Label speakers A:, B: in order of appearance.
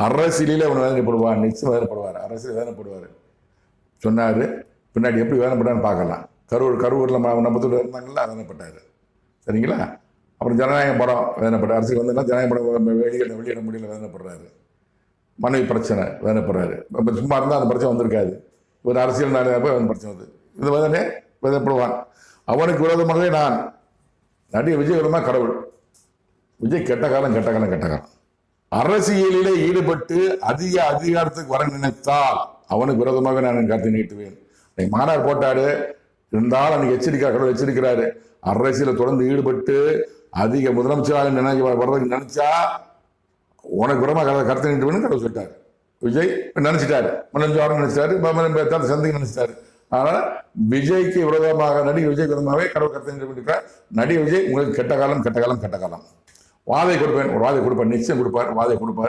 A: அரசியலில் அவன் வேதனைப்படுவான், நிச்சயம் வேதனைப்படுவார், அரசியல் வேதனைப்படுவார் சொன்னார். பின்னாடி எப்படி வேதனைப்பட்டான்னு பார்க்கலாம். கரூரில் நம்ம இருந்தாங்கல்ல, வேதனைப்பட்டார். சரிங்களா? அப்புறம் ஜனநாயகம் படம் வேதனைப்பட்டார். அரசியல் வந்தோன்னா ஜனநாயக படம் வெளியிட முடியல, வேதனைப்படுறாரு. மனைவி பிரச்சனை வேதனைப்படுறாரு. இப்போ சும்மா இருந்தால் அந்த பிரச்சனை வந்திருக்காது. ஒரு அரசியல் நாளையப்போ அந்த பிரச்சனை வந்து இது வேதனை வேதனைப்படுவான். அவனுக்கு விரோதமாகவே நான் நடிகர் விஜய் விரோதமாக கடவுள். விஜய் கெட்ட காலம். அரசியலிலே ஈடுபட்டு அதிக அதிகாரத்துக்கு வர நினைத்தால் அவனுக்கு விரோதமாக நான் கருத்தை நீட்டுவேன். இன்னைக்கு மாநாடு போட்டாரு, இருந்தாலும் அன்னைக்கு எச்சரிக்கை கடவுள் எச்சரிக்கிறாரு. அரசியல தொடர்ந்து ஈடுபட்டு அதிக முதலமைச்சராக வர்றதுக்கு நினைச்சா உனக்கு விரோதமாக கருத்தை நீட்டுவேன்னு கடவுள் சொல்லிட்டாரு. விஜய் நினைச்சிட்டாரு, நினைச்சிட்டாரு, சந்திக்க நினைச்சிட்டாரு. அதனால விஜய்க்கு விரோதமாக நடிகர் விஜய் விரோதமாகவே கடவுள் கருத்தை நீட்டு. நடிகர் விஜய் உங்களுக்கு கெட்ட காலம். வாதை கொடுப்பேன், ஒரு வாதை கொடுப்பார், நிச்சயம் கொடுப்பார், வாதை கொடுப்பார்.